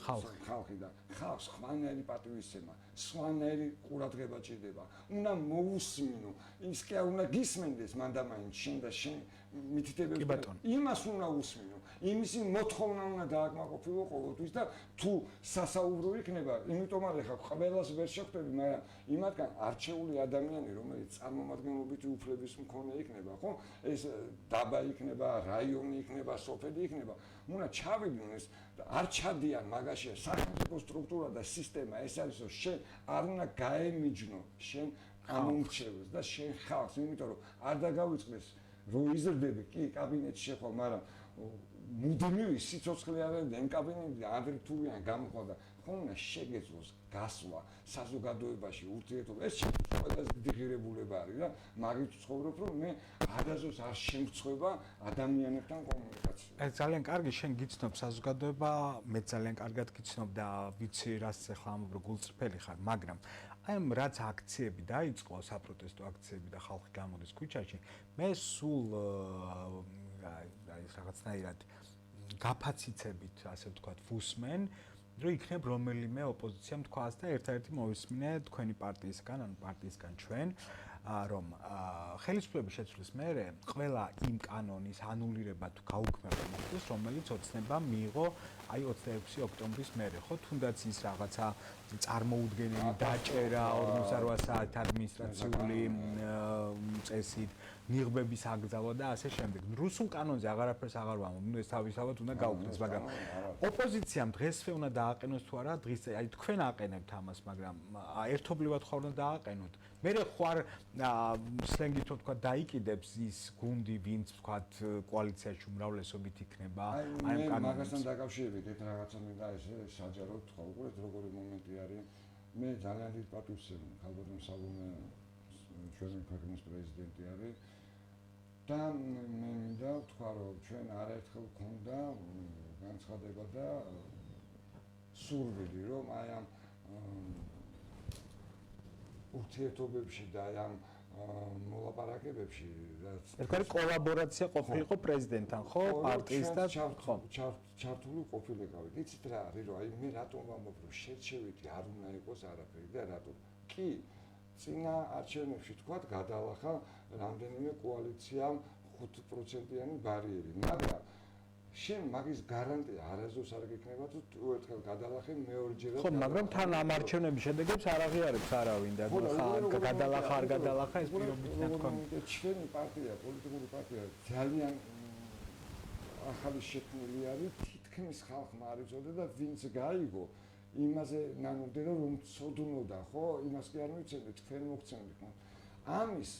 ხალხი და ხალხს ხვანაირი პატივისცემა, სხვანაირი ყურადღება ჭირდება. უნდა მოусმინო, ის კი არ უნდა გისმენდეს მანდამაინც შენ და შენ მითითებებს იმას უნდა უსმინო. იმისი მოთხოვნა უნდა დააკმაყოფილო ყოველთვის და თუ სასაუბრო იქნება, იმიტომ არ ეხა ყველას ვერ შეხვდები, მაგრამ იმათგან არჩეული ადამიანი, რომელიც წარმომადგენლობითი უფლების მქონე იქნება, ხო? ეს დაბა იქნება, რაიონი იქნება, სოფელი იქნება, უნდა ჩავიდნენ ეს არ ჩადიან მაგაშია სახელმწიფო სტრუქტურა და სისტემა, ეს არის რომ შენ არ უნდა გაემიჯნო შენ ამომრჩევს და შენ ხალხს, იმიტომ რომ არ დაგავიწყდეს რომ იზრდები კი კაბინეტში შეხვალ, მაგრამ მუდმივი სიცოცხლე არ არის და იმ კაბინეტიდან ადრეთულიან გამოყვა და ხომ უნდა შეგეძლოს გასვლა საზოგადოებაში ურთიერთობა. ეს ყველაზე დიდი ღირებულება არის და მაგით ვცხოვრობ, რომ მე ადაზოს არ შემწყვება ადამიანებთან კომუნიკაცია. ეს ძალიან კარგი, შენ გიცნობ საზოგადოება, მე ძალიან კარგად გიცნობ და ვიცი, რაც ახლა ამბობ, რომ გულწრფელი ხარ, მაგრამ აი ამ რაც აქციები დაიწყო, საპროტესტო აქციები და ხალხი გამოდის ქუჩაში, მე სულ აი რაღაცნაირად გაფაციცებით, ასე ვთქვათ, ვუსმენ, რომ იქნებ რომელიმე ოპოზიციამ თქვას და ერთ-ერთი მოვისმინე თქვენი პარტიისგან, ანუ პარტიისგან ჩვენ, რომ ხელისუფლების შეცვლის მერე ყველა იმ კანონის ანულირება თუ გაუქმება მოხდეს, რომელიც ოცნებამ მიიღო აი 26 ოქტომბრის მერე, ხო, თუნდაც ის რაღაცა წარმოუდგენელი დაჭერა 48 საათი ადმინისტრაციული წესით, ნიღბების აკრძალვა და ასე შემდეგ. რუსულ კანონზე აღარაფერს აღარ ვამბობ, ეს თავისთავად უნდა გაუქმდეს, მაგრამ ოპოზიციამ დღესვე უნდა დააყენოს თუ არა, დღის აი თქვენ აყენებთ ამას, მაგრამ ერთობლივად ხარ უნდა დააყენოთ. მე ხარ სლენგით თქვა დაიკიდებს ის გუნდი, ვინც თქვა კოალიციაში უმრავლესობით იქნება. აი მაგასთან დაკავშირებით ერთ რაღაცა მინდა ესე საჯაროდ თქვა, უყურეთ როგორი მომენტი არის. მე ძალიან დიდ პატივს ვცემ ქალბატონ სალომე ჩვენი ქვეყნის პრეზიდენტი არის და მე მინდა ვთქვა, რომ ჩვენ არაერთხელ გვქონდა განცხადება და სურვილი, რომ აი ამ ურთიერთობებში და ამ მოლაპარაკებებში რაც ეს კოლაბორაცია ყოფილიყო პრეზიდენტთან, ხო, პარტიის და ხო ჩართული ყოფილიყავით. იცით რა არის, რომ აი მე რატომ ვამბობ, რომ შერჩევითი არ უნდა იყოს არაფერი და რატომ? კი, წინა არჩევნებში თქვათ გადალახა რამდენიმე კოალიციამ 5%-იანი ბარიერი, მაგრამ შენ მაგის გარანტია არასდროს არ გექნება თუ ერთხელ გადალახე მეორეჯერაც. ხო, მაგრამ თან ამ არჩევნების შედეგებს არ აღიარებს არავინ და გადალახა არ გადალახა ეს პირობითია თქვენ. ჩვენი პარტია, პოლიტიკური პარტია ძალიან ახალი შექმნილი არის, თითქმის ხალხმა არ იცოდა და ვინც გაიგო იმაზე ნანუღდება რომ ცოდნოდა, ხო, იმას კი არ მიცემთ, თქვენ მოგცემთ. ამის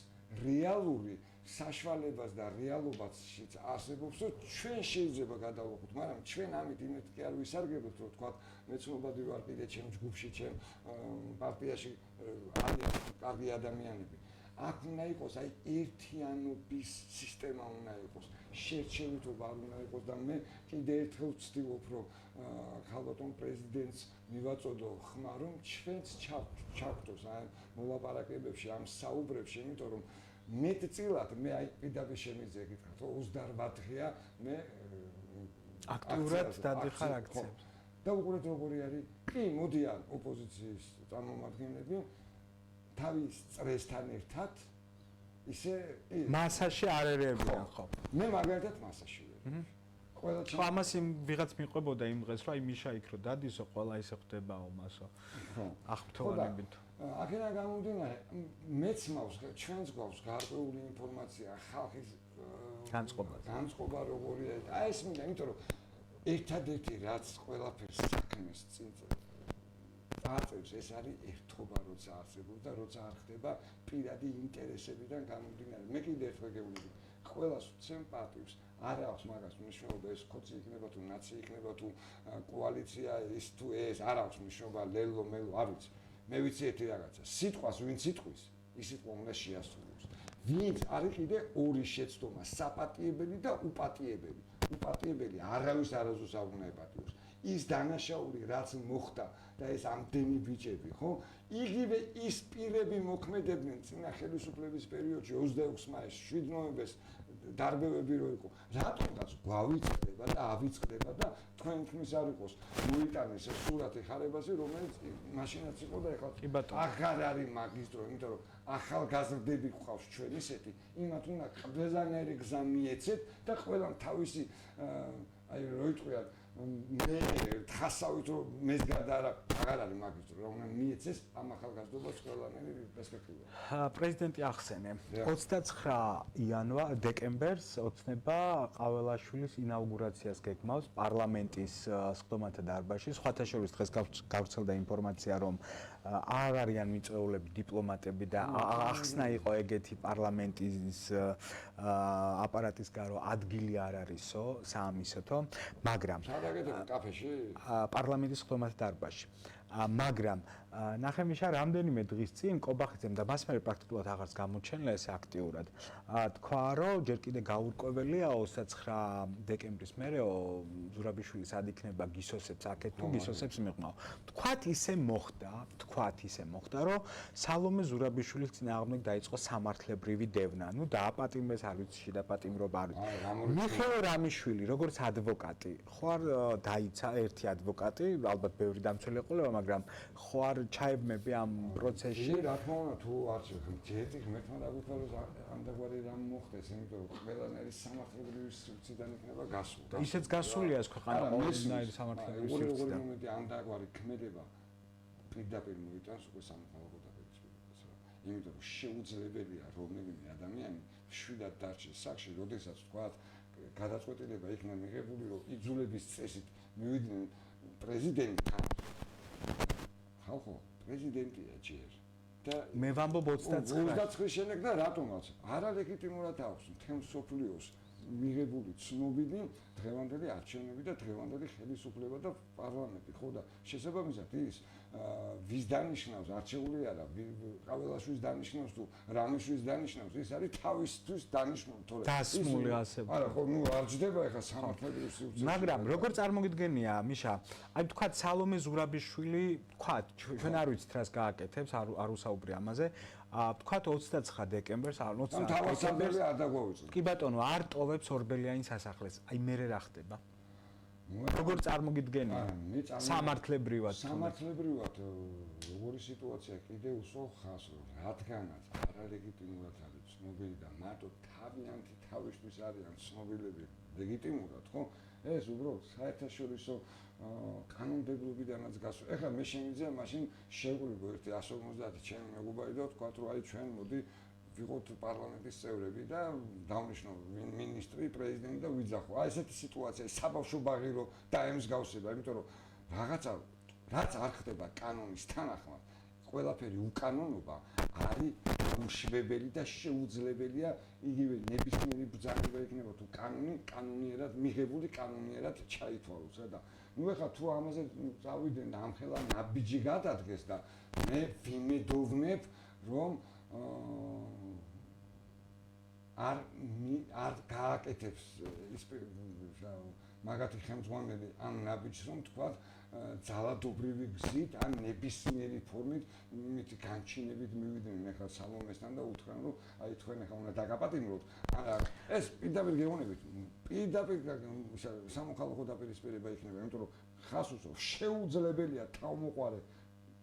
რეალური საშუალებას და რეალობაშიც არსებობს, რომ ჩვენ შეიძლება გადავახვდეთ, მაგრამ ჩვენ ამით იმით კი არ ვისარგებლოთ, რომ თქვა მეცნობადი ვარ კიდე ჩემ ჯგუფში, ჩემ პარტიაში არიან კარგი ადამიანები. აქ უნდა იყოს აი ერთიანობის სისტემა უნდა იყოს, შერჩევითობა არ უნდა იყოს და მე კიდე ერთხელ ვცდილობ, რომ ქალბატონ პრეზიდენტს მივაწოდო ხმა, რომ ჩვენც ჩავხდოს აი მოლაპარაკებებში, ამ საუბრებში, იმიტომ რომ მეტწილად მე აი პირდაპირ შემიძლია გითხრათ, 28 დღეა მე აქტიურად დადიხარ აქციებს. და უყურეთ როგორი არის. კი, მოდიან ოპოზიციის წარმომადგენლები თავის წრესთან ერთად ისე მასაში არ ერევიან, ხო. მე მაგალითად მასაში ვარ. ყველა ხო, ამას იმ ვიღაც მიყვებოდა იმ დღეს, რომ აი მიშა იქ რო დადისო, ყველა ისე ხდებაო მასო. ხო. აღფრთოვანებით. აქედან გამომდინარე, მეც მაქვს, ჩვენც გვაქვს გარკვეული ინფორმაცია ხალხის განწყობა როგორია. აი ეს მინდა, იმიტომ რომ ერთადერთი რაც ყველაფერს საქმეს წინ წაწევს, ეს არის ერთობა, როცა არსებობს და როცა არ ხდება პირადი ინტერესებიდან გამომდინარე. მე კიდევ ერთხელ გეუბნები, ყველას ვცემ პატივს. არ აქვს მაგას მნიშვნელობა, ეს ხოცი იქნება თუ ნაცი იქნება თუ კოალიცია ის თუ ეს, არ აქვს მნიშვნელობა, ლელო მელო, არ ვიცი. მე ვიცი ერთი რაღაცა, სიტყვას ვინც იტყვის, ის სიტყვა უნდა შეასრულოს. ვინც არის კიდე ორი შეცდომა, საპატიებელი და უპატიებელი. უპატიებელი არავის არასდროს არ უნდა ეპატიოს. ის დანაშაული რაც მოხდა და ეს ამდენი ბიჭები, ხო? იგივე ის პირები მოქმედებდნენ წინა ხელისუფლების პერიოდში 26 მაისს, 7 ნოემბერს დარბევები რო იყო. რატომღაც გვავიწყდება და ავიწყდება და თქვენ თქმის არ იყოს მოიტანეს ეს სურათი ხარებაზე, რომელიც მაშინაც იყო და ეხლა აღარ არის მაგის დრო, იმიტომ რომ ახალგაზრდები გვყავს ჩვენ ისეთი, იმათ უნდა ყველანაირი გზა მიეცეთ და ყველამ თავისი აი რო იტყვიათ მე ხასავით რომ მეს გადა აღარ არის მაგის დრო, რომ მიეცეს ამ ახალგაზრდობას ყველანაირი პერსპექტივა. პრეზიდენტი ახსენე 29 დეკემბერს ოცნება ყაველაშვილის ინაუგურაციას გეგმავს პარლამენტის სხდომათა დარბაზში. სხვათა შორის დღეს გავრცელდა ინფორმაცია, რომ არ არიან მიწვეულები, დიპლომატები და ახსნა იყო ეგეთი პარლამენტის აპარატისგან, რომ ადგილი არ არისო საამისოთო, მაგრამ გადაგეთებ კაფეში? პარლამენტის ხდომათა დარბაზში. მაგრამ ნახემიშა რამდენიმე დღის წინ კობახიძემ და მას მერე პრაქტიკულად აღარც გამოჩენილა ეს აქტიურად. თქვა, რომ ჯერ კიდე გაურკვეველია 29 დეკემბრის მერეო ზურაბიშვილი სად იქნება გისოსებს აქეთ თუ გისოსებს მიყმაო. თქვათ ისე მოხდა, რომ სალომე ზურაბიშვილის წინააღმდეგ დაიწყო სამართლებრივი დევნა. ნუ დააპატიმრეს, არ ვიცი, შედაპატიმრობა არ ვიცი. მიხეილ რამიშვილი, როგორც ადვოკატი, ხო არ დაიცა ერთი ადვოკატი, ალბათ ბევრი დამცველი ეყოლება, მაგრამ ხო არ ჩაებმები ამ პროცესში? რა თქმა უნდა, თუ არც ჯერჯერობით ღმერთმა დაგვიქვია, რომ ამდაგვარი რამ მოხდეს, იმიტომ რომ ყველანაირი სამართლებრივი სივრციდან იქნება გასული. ისეც გასულია ეს ქვეყანა ყველანაირი სამართლებრივი სივრციდან. მომენტი ამდაგვარი ქმედება პირდაპირ მოიტანს უკვე სამოქალაქო დაპირისპირებას რა. იმიტომ რომ შეუძლებელია რომელიმე ადამიანი მშვიდად დარჩეს სახში, როდესაც თქვა გადაწყვეტილება იქნა მიღებული, რომ იძულების წესით მივიდნენ პრეზიდენტთან. ხალხო, პრეზიდენტია ჯერ. და მე ვამბობ 29 შემდეგ და რატომაც არალეგიტიმურად აქვს მთელ მსოფლიოს მიღებული ცნობილი დღევანდელი არჩევნები და დღევანდელი ხელისუფლება და პარლამენტი, ხო და შესაბამისად ის ვის დანიშნავს, არჩეული არა, ყაველაშვილის დანიშნავს თუ რამიშვილის დანიშნავს, ის არის თავისთვის დანიშნული, თორე დასმული ასე. არა, ხო, ნუ არ ჯდება ეხა სამართლებრივი სივრცე. მაგრამ როგორც წარმოგიდგენია, მიშა, აი თქვათ სალომე ზურაბიშვილი, თქვათ, ჩვენ არ ვიცით რას გააკეთებს, არ უსაუბრი ამაზე. თქვათ 29 დეკემბერს, 29 დეკემბერს არ დაგვაუწყდა. კი ბატონო, არ ტოვებს ორბელიანის სასახლეს. აი მე რა ხდება? როგორ წარმოგიდგენია? სამართლებრივად. სამართლებრივად როგორი სიტუაცია კიდე უსო ხას, რადგანაც არალეგიტიმურად არის ცნობილი და მარტო თავიანთი თავისთვის არიან ცნობილები ლეგიტიმურად, ხო? ეს უბრალოდ საერთაშორისო კანონმდებლობიდანაც გასულ. ეხლა მე შემიძლია მაშინ შევყრიბო ერთი 150 ჩემი მეგობარი და ვთქვა, რომ აი ჩვენ მოდი ვიყოთ პარლამენტის წევრები და დავნიშნო მინისტრი, პრეზიდენტი და ვიძახო. აი ესეთი სიტუაცია, საბავშვო ბაღი რო დაემსგავსება, იმიტომ რომ რაღაცა რაც არ ხდება კანონის თანახმად, ყველაფერი უკანონობა არის უშვებელი და შეუძლებელია იგივე ნებისმიერი ბრძანება იქნება თუ კანონიერად მიღებული, კანონიერად ჩაითვალოს რა და ნუ ეხლა თუ ამაზე წავიდნენ და ამხელა ნაბიჯი გადადგეს და მე ვიმედოვნებ რომ არ გააკეთებს ის მაგათი ხელმძღვანელი ამ ნაბიჯს რომ თქვა ძალადობრივი გზით ან ნებისმიერი ფორმით მით განჩინებით მივიდნენ ახლა სალომესთან და უთხრან რომ აი თქვენ ახლა უნდა დაგაპატიმროთ ეს პირდაპირ გეუბნებით პირდაპირ სამოქალაქო დაპირისპირება იქნება იმიტომ რომ ხას უსვამს შეუძლებელია თავმოყარე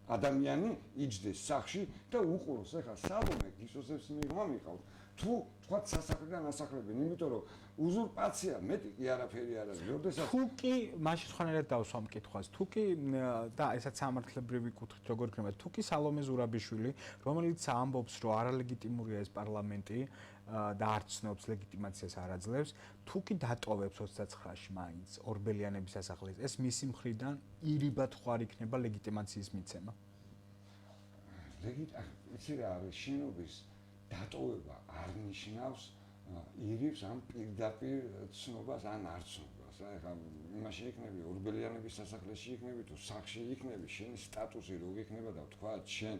ადამიანი იჯდეს სახში და უყუროს ახლა სალომე გისოსებს მიღმამიყავს თუ თქვა სასახლიდან ასახლებენ იმიტომ რომ უზურპაცია მეტი კი არაფერი არ არის როდესაც თუ კი მაშინ ხანერად დავსვამ კითხვას თუ კი და ესაც სამართლებრივი კუთხით როგორ იქნება თუ კი სალომე ზურაბიშვილი რომელიც ამბობს რომ არალეგიტიმურია ეს პარლამენტი და არ ცნობს ლეგიტიმაციას არ აძლევს თუ კი დატოვებს 29-ში მაინც ორბელიანების სასახლეს ეს მისი მხრიდან ირიბად ხარ იქნება ლეგიტიმაციის მიცემა იცი რა არის შინობის დატოვება არ ნიშნავს ირიბს ამ პირდაპირ ცნობას ან არ ცნობას რა ეხლა იმაში იქნები ორბელიანების სასახლეში იქნები თუ სახში იქნები შენი სტატუსი რო იქნება და თქვა შენ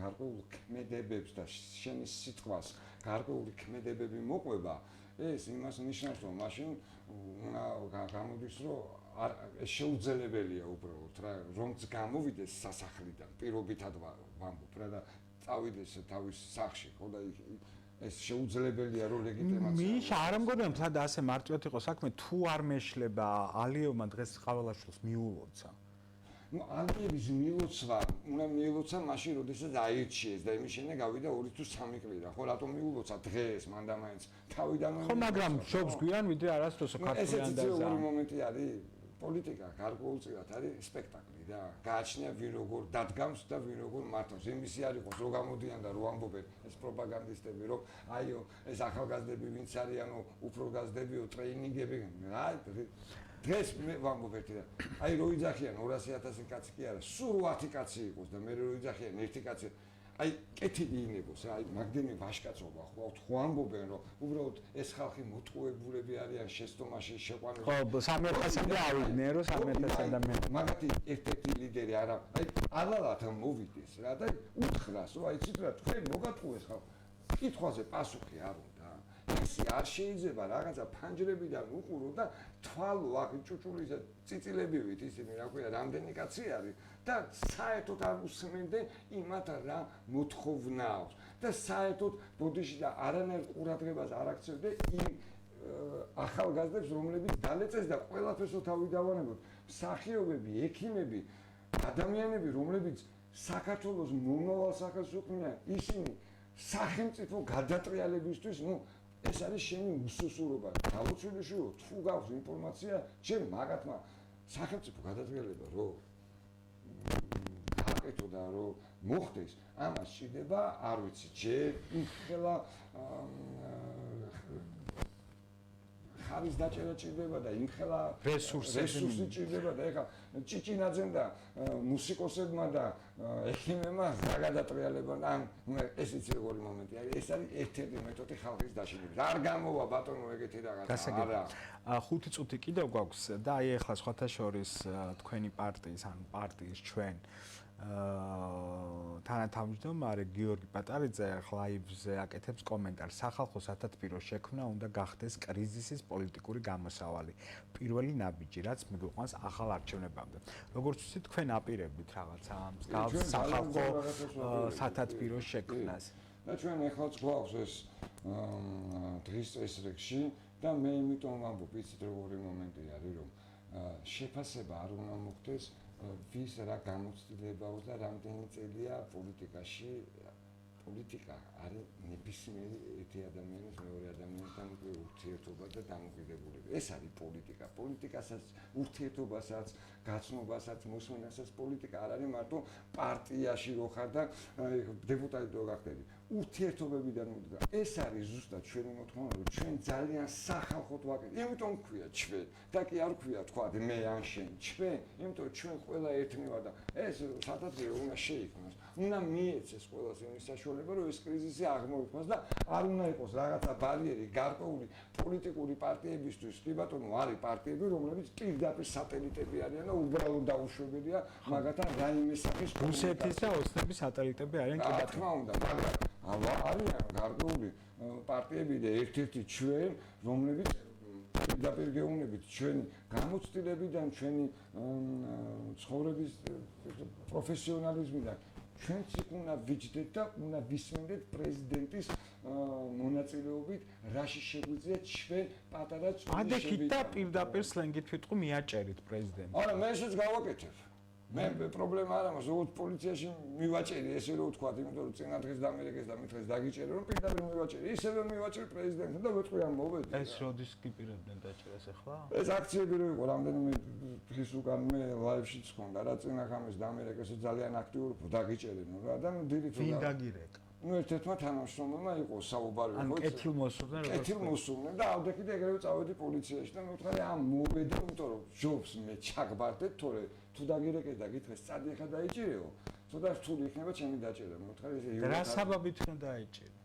გარკვეულ ქმედებებს და შენი სიტყვას გარკვეული ქმედებები მოყვება ეს იმას ნიშნავს რომ მაშინ გამოდის რომ ეს შეუძლებელია უბრალოდ რა რომც გამოვიდეს სასახლიდან პირობითად ვამბობ რა და წავიდეს თავის სახში ხო და ეს შეუძლებელია რომ ლეგიტიმაცია მიშა არ ამგონია მთლად ასე მარტივად იყო საქმე თუ არ მეშლება ალიევმა დღეს ყაველაშვილს მიულოცა ну ალიევის მიულოცვა უნდა მიულოცა მაშინ როდესაც აირჩიეს და იმის შემდეგ გავიდა 2 თუ 3 წელი რა ხო რატომ მიულოცა დღეს მანდა მაინც თავიდან ხო მაგრამ შობს გვიან ვიდრე არასდროს ქართლიან და ესეც ორი მომენტი არის პოლიტიკა გარკვეულწილად არის სპექტაკლი და გააჩნია ვინ როგორ დადგამს და ვინ როგორ მართავს იმისი არ იყოს რომ გამოდიან და რომ ამბობენ ეს პროპაგანდისტები რომ აიო ეს ახალგაზრდები ვინც არიანო უფრო გაზრდებიო ტრეინინგები აი დღეს მე ვამბობ ერთი და აი რო იძახიან 200,000 კაცი კი არა სულ 10 კაცი იყოს და მე რო იძახიან ერთი კაცი აი კეთილი ინებოს რა, აი მაგდენი ვაშკაცობა ხო ამბობენ რომ უბრალოდ ეს ხალხი მოტყუებულები არიან შეცდომაში შეყვანილი. ხო, 300-მდე ავიდნენ რომ 300 ადამიანი. მაგათი ერთ-ერთი ლიდერი არა, აი ალალათ მოვიდეს რა და უთხრას, რომ აიცით რა თქვენ მოგატყუეს ხალხი. კითხვაზე პასუხი არ უნდა. ისი არ შეიძლება რაღაცა ფანჯრებიდან უყურო და თვალო აქ ჭუჭულის წიწილებივით ისინი რა ქვია რამდენი კაცი არის და საერთოდ არ უსმენდნენ იმათ რა მოთხოვნავს და საერთოდ ბოდიში და არანაირ ყურადღებას არ აქცევდნენ იმ ახალგაზრდებს რომლებიც დალეწეს და ყველაფერსო თავი დავანებოთ მსახიობები, ექიმები, ადამიანები რომლებიც საქართველოს მომავალ სახელს უქმნიან ისინი სახელმწიფო გადატრიალებისთვის ეს არის შენი უსუსურობა. გაუცილებლია თუ გაქვს ინფორმაცია, ჩემ მაგათმა სახელმწიფო გადატრიალება რო გააკეთო და რო მოხდეს, ამას ჭირდება, არ ვიცი, ჯერ ხელა ხარის დაჭერა ჭირდება და იმხელა რესურსი ჭირდება და ეხლა ჭიჭინაძემ და მუსიკოსებმა და ექიმებმა რა გადატრიალებან ან ეს იცი როგორი მომენტი არის ეს არის ერთ-ერთი მეთოდი ხალხის დაშინების არ გამოვა ბატონო ეგეთი რაღაცა არა 5 წუთი კიდევ გვაქვს და აი ეხლა სხვათა შორის თქვენი პარტიის ან პარტიის ჩვენ თანათავმჯდომარე გიორგი პატარიძე ლაივზე აკეთებს კომენტარს სახალხო სათათბირო შექმნა უნდა გახდეს კრიზისის პოლიტიკური გამოსავალი პირველი ნაბიჯი რაც მიგვიყვანს ახალ არჩევნებამდე როგორც ვთქვით თქვენ აპირებით რაღაცა სახალხო სათათბირო შექმნას და ჩვენ ეხლაც გვაქვს ეს დღის წესრიგში და მე იმიტომ ვამბობ იცით როგორი მომენტი არის რომ შეფასება არ უნდა მოხდეს ვის რა გამოცდილებაო და რამდენი წელია პოლიტიკაში პოლიტიკა არის ნებისმიერი ერთი ადამიანის მეორე ადამიანთან ურთიერთობა და დამოკიდებულება ეს არის პოლიტიკა პოლიტიკასაც ურთიერთობასაც გაცნობასაც მოსმენასაც პოლიტიკა არ არის მარტო პარტიაში რო ხარ და დეპუტატი რო გახდები ურთიერთობებიდან მოდგა ეს არის ზუსტად ჩვენი მოთხოვნა რომ ჩვენ ძალიან სახალხოდ ვაკეთებთ იმიტომ ვქვია ჩვენ და კი არ ვქვია თქვა მე ან შენ ჩვენ იმიტომ ჩვენ ყველა ერთნი ვარ და ეს სათათბირო უნდა შეიქმნას უნდა მიეცეს ყველას იმის საშუალება რომ ეს კრიზისი აღმოიფხოს და არ უნდა იყოს რაღაცა ბარიერი გარკვეული პოლიტიკური პარტიებისთვის კი ბატონო არის პარტიები რომლებიც პირდაპირ სატელიტები არიან და უბრალოდ დაუშვებელია მაგათთან რაიმე სახის რუსეთის და ოცნების სატელიტები არიან კი ბატონო თქმა უნდა მაგრამ არიან გარკვეული პარტიები და ერთ-ერთი ჩვენ რომლებიც პირდაპირ გეუბნებით ჩვენი გამოცდილებიდან ჩვენი ცხოვრების პროფესიონალიზმიდან ჩვენც უნდა ვიჯდეთ და უნდა ვისმენდეთ პრეზიდენტის მონაწილეობით რაში შეგვიძლია ჩვენ პატარა წუთი ადექით და პირდაპირ სლენგით ვიტყვი მიაჭერით პრეზიდენტს არა მე ესეც გავაკეთებ მე პრობლემა არ აქვს როგორც პოლიციაში მივაჭერი ესე რომ ვთქვა იმიტომ რომ წინა დღეს დამერეკეს და მითხეს დაგიჭერე რომ პირდაპირ მივაჭერი ისევე მივაჭერი პრეზიდენტთან და ვეთქვი ამ მოვედი ეს როდის გიპირებდნენ დაჭერას ახლა ეს აქციები რო იყო რამდენიმე დღის უკან მე ლაივშიც ხონდა რა წინა ხამეს დამერეკეს ძალიან აქტიური დაგიჭერენო რა და დილით ვინ დაგირეკა ну ერთ-ერთმა თანამშრომელმა იყო საუბარი ხო კეთილმოსურნე კეთილმოსურნე და ავდექი და ეგრევე წავედი პოლიციაში და მე ვთქარი ამ მოვედი იმიტომ რომ ჯობს მე ჩაგბარდეთ თორე თუ დაგირეკეს და გითხეს წადი ახლა დაიჭირეო ცოტა რთული იქნება ჩემი დაჭერა მე ვთქარი ეს რა საბაბით უნდა დაიჭირო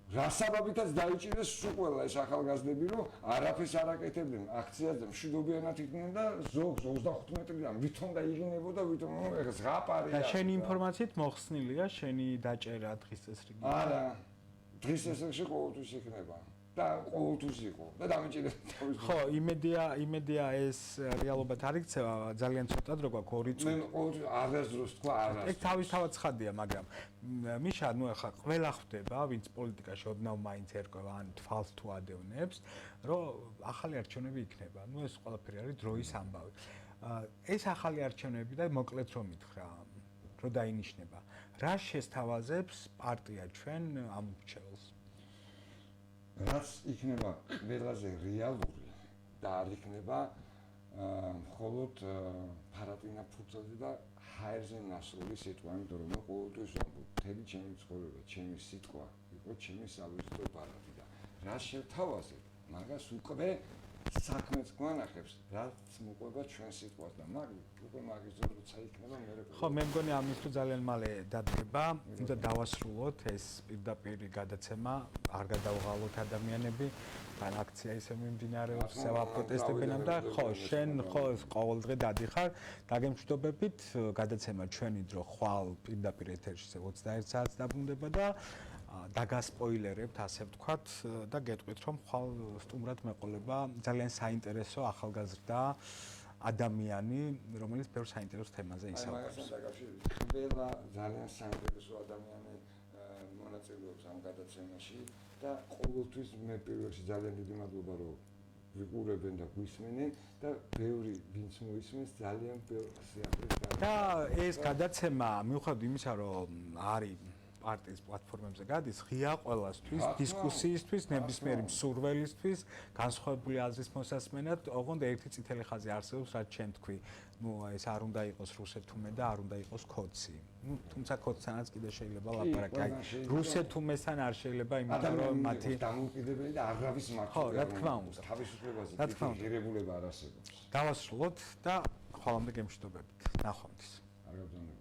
რა საბაბითაც დაიჭირეს სულ ყველა ეს ახალგაზრდები რომ არაფერს არ აკეთებდნენ აქციაზე მშვიდობიანად იყვნენ და ზოგს 25 მეტრიდან ვითომ დაიღინებოდა ვითომ ეხა ზღაპარი და შენი ინფორმაციით მოხსნილია შენი დაჭერა დღის წესრიგი არა დღის წესრიგში ყოველთვის იქნება და ყოველთვის იყო და დამეჭირეს ხო იმედია ეს რეალობად არ იქცევა ძალიან ცოტა დრო გვაქვს 2 წუთი მე ყოველთვის აღაზროს თქვა არა ეს თავისთავად ცხადია მაგრამ მიშა ნუ ახლა ყველა ხვდება ვინც პოლიტიკაში ოდნავ მაინც ერკვევა ან თვალს თუ ადევნებს რომ ახალი არჩევნები იქნება ნუ ეს ყველაფერი არის დროის ამბავი ეს ახალი არჩევნები და მოკლედ რომ მითხრა რომ დაინიშნება რა შესთავაზებს პარტია ჩვენ ამ მრჩეველს რაც იქნება ყველაზე რეალური და არ იქნება მხოლოდ ფარატინა ფურცელზე და ჰაერზე ნასროლი სიტყვა, იმიტომ რომ მე ყოველთვის ვამბობ, მთელი ჩემი ცხოვრება, ჩემი სიტყვა იყო ჩემი სავიზიტო ბარათი და რა შევთავაზებ, მაგას უკვე საქმეც გვანახებს, რაც მოყვება ჩვენ სიტყვას და უკვე მაგის ძრო როცა იქნება მე ხო, მე მგონი ამის თუ ძალიან მალე დადგება, უნდა დავასრულოთ ეს პირდაპირ გადაცემა, არ გადავღალოთ ადამიანები, თან აქცია ისე მიმდინარეობს, სავაპროტესტებენ და ხო, შენ ხო ყოველდღე დადიხარ, დაგემშვიდობებით, გადაცემა ჩვენი დრო ხვალ პირდაპირ ეთერში 21 საათს დაბრუნდება და დაგასპოილერებთ, ასე ვთქვათ, და გეტყვით, რომ ხვალ სტუმრად მეყოლება ძალიან საინტერესო ახალგაზრდა ადამიანი, რომელიც ბევრ საინტერესო თემაზე ისაუბრებს. მაგასთან დაკავშირებით ყველა ძალიან საინტერესო ადამიანი მონაწილეობს ამ გადაცემაში და ყოველთვის მე პირველში ძალიან დიდი მადლობა რომ ვიყურებენ და გვისმენენ და ბევრი ვინც მოისმენს ძალიან ბევრ სიახლეს და ეს გადაცემა მიუხედავად იმისა, რომ არის პარტიის პლატფორმებზე გადის, ღია ყველასთვის, დისკუსიისთვის, ნებისმიერი მსურველისთვის, განსხვავებული აზრის მოსასმენად, ოღონდ ერთი წითელი ხაზი არსებობს, რაც შენ თქვი, ეს არ უნდა იყოს რუსეთუმე და არ უნდა იყოს ქოცი. თუმცა ქოცთანაც კიდე შეიძლება ლაპარაკი. აი, რუსეთუმესთან არ შეიძლება, იმიტომ რომ მათი დამოუკიდებელი და არავის მარცხი. ხო, რა თქმა უნდა. თავისუფლებაზე რა თქმა უნდა. ღირებულება არ არსებობს. დავასრულოთ და ხოლმე გემშვიდობებით. ნახვამდის. არ გაბრძანებთ.